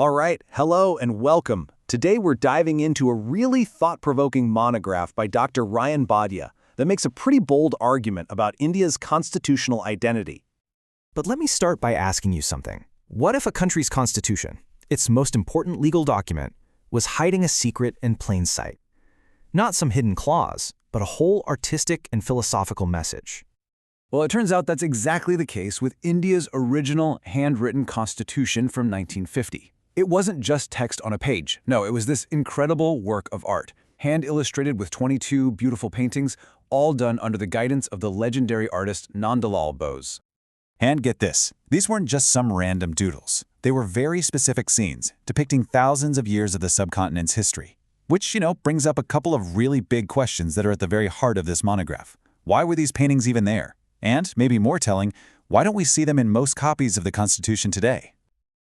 All right, hello and welcome. Today we're diving into a really thought-provoking monograph by Dr. Ryan Bhatia that makes a pretty bold argument about India's constitutional identity. But let me start by asking you something. What if a country's constitution, its most important legal document, was hiding a secret in plain sight? Not some hidden clause, but a whole artistic and philosophical message. Well, it turns out that's exactly the case with India's original handwritten constitution from 1950. It wasn't just text on a page. No, it was this incredible work of art, hand-illustrated with 22 beautiful paintings, all done under the guidance of the legendary artist Nandalal Bose. And get this, these weren't just some random doodles. They were very specific scenes, depicting thousands of years of the subcontinent's history. Which, brings up a couple of really big questions that are at the very heart of this monograph. Why were these paintings even there? And, maybe more telling, why don't we see them in most copies of the Constitution today?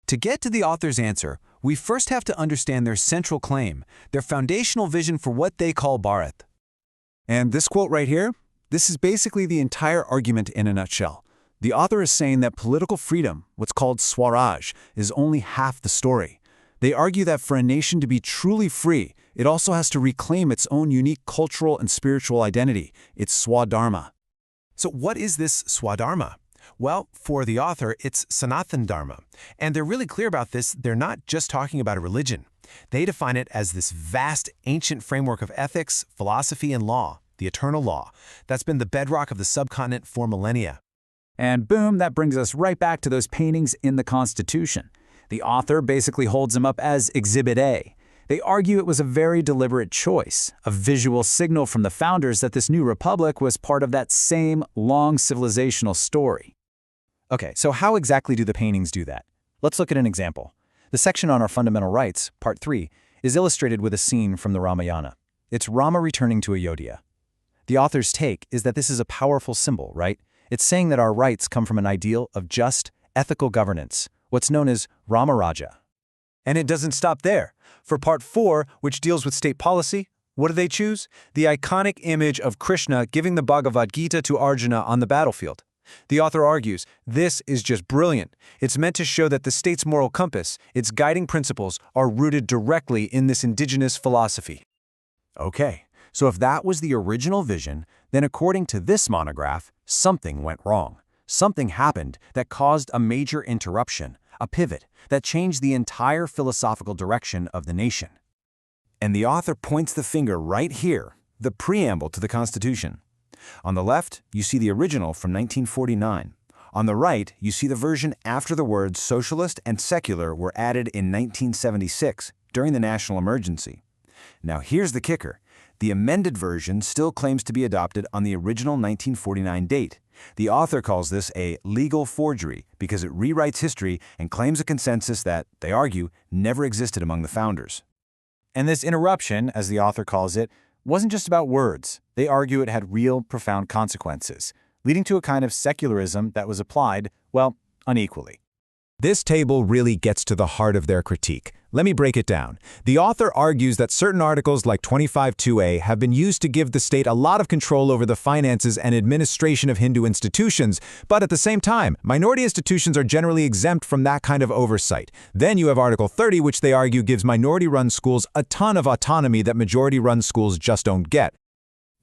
To get to the author's answer, we first have to understand their central claim, their foundational vision for what they call Bharat. And this quote right here, this is basically the entire argument in a nutshell. The author is saying that political freedom, what's called Swaraj, is only half the story. They argue that for a nation to be truly free, it also has to reclaim its own unique cultural and spiritual identity, its Swadharma. So what is this Swadharma? Well, for the author, it's Sanatan Dharma. And they're really clear about this. They're not just talking about a religion. They define it as this vast, ancient framework of ethics, philosophy, and law, the eternal law, that's been the bedrock of the subcontinent for millennia. And boom, that brings us right back to those paintings in the Constitution. The author basically holds them up as Exhibit A. They argue it was a very deliberate choice, a visual signal from the founders that this new republic was part of that same long civilizational story. Okay, so how exactly do the paintings do that? Let's look at an example. The section on our fundamental rights, Part 3, is illustrated with a scene from the Ramayana. It's Rama returning to Ayodhya. The author's take is that this is a powerful symbol, right? It's saying that our rights come from an ideal of just, ethical governance, what's known as Ramaraja. And it doesn't stop there. For Part 4, which deals with state policy, what do they choose? The iconic image of Krishna giving the Bhagavad Gita to Arjuna on the battlefield. The author argues, this is just brilliant. It's meant to show that the state's moral compass, its guiding principles, are rooted directly in this indigenous philosophy. Okay, so if that was the original vision, then according to this monograph, something went wrong. Something happened that caused a major interruption, a pivot, that changed the entire philosophical direction of the nation. And the author points the finger right here, the preamble to the Constitution. On the left, you see the original from 1949. On the right, you see the version after the words socialist and secular were added in 1976 during the national emergency. Now here's the kicker. The amended version still claims to be adopted on the original 1949 date. The author calls this a legal forgery because it rewrites history and claims a consensus that, they argue, never existed among the founders. And this interruption, as the author calls it, wasn't just about words. They argue it had real, profound consequences, leading to a kind of secularism that was applied, well, unequally. This table really gets to the heart of their critique. Let me break it down. The author argues that certain articles like 25(2)(a) have been used to give the state a lot of control over the finances and administration of Hindu institutions, but at the same time, minority institutions are generally exempt from that kind of oversight. Then you have Article 30, which they argue gives minority-run schools a ton of autonomy that majority-run schools just don't get.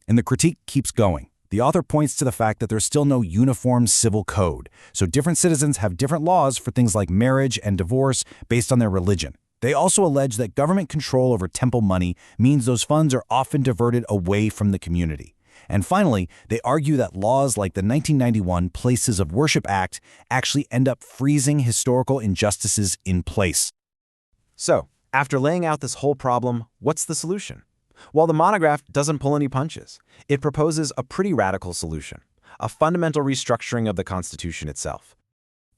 And the critique keeps going. The author points to the fact that there's still no uniform civil code, so different citizens have different laws for things like marriage and divorce based on their religion. They also allege that government control over temple money means those funds are often diverted away from the community. And finally, they argue that laws like the 1991 Places of Worship Act actually end up freezing historical injustices in place. So, after laying out this whole problem, what's the solution? Well, the monograph doesn't pull any punches. It proposes a pretty radical solution, a fundamental restructuring of the Constitution itself.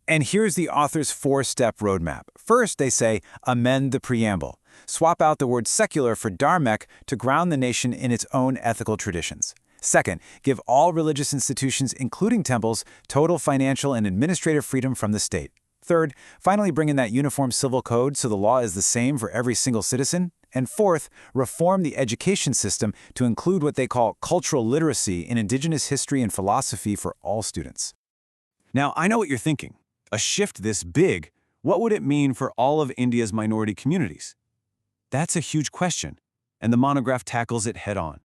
And here's the author's four-step roadmap. First, they say, amend the preamble. Swap out the word secular for dharmic to ground the nation in its own ethical traditions. Second, give all religious institutions, including temples, total financial and administrative freedom from the state. Third, finally bring in that uniform civil code so the law is the same for every single citizen. And fourth, reform the education system to include what they call cultural literacy in indigenous history and philosophy for all students. Now, I know what you're thinking. A shift this big, What would it mean for all of India's minority communities? That's a huge question, and the monograph tackles it head-on.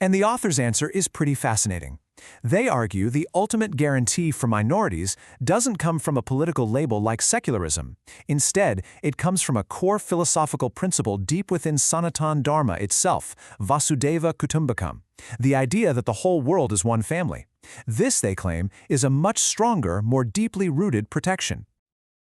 And the author's answer is pretty fascinating. They argue the ultimate guarantee for minorities doesn't come from a political label like secularism. Instead, it comes from a core philosophical principle deep within Sanatan Dharma itself, Vasudhaiva Kutumbakam, the idea that the whole world is one family. This, they claim, is a much stronger, more deeply rooted protection.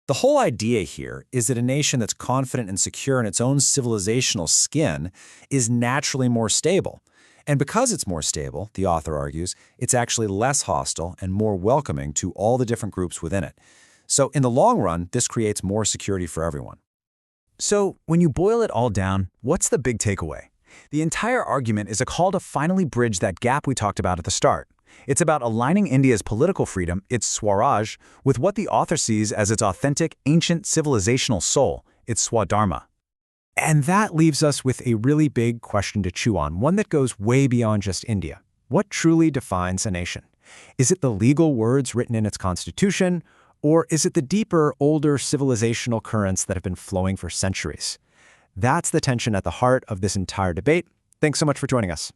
The whole idea here is that a nation that's confident and secure in its own civilizational skin is naturally more stable. And because it's more stable, the author argues, it's actually less hostile and more welcoming to all the different groups within it. So in the long run, this creates more security for everyone. So, when you boil it all down, what's the big takeaway? The entire argument is a call to finally bridge that gap we talked about at the start. It's about aligning India's political freedom, its Swaraj, with what the author sees as its authentic, ancient civilizational soul, its Swadharma. And that leaves us with a really big question to chew on, one that goes way beyond just India. What truly defines a nation? Is it the legal words written in its constitution, or is it the deeper, older civilizational currents that have been flowing for centuries? That's the tension at the heart of this entire debate. Thanks so much for joining us.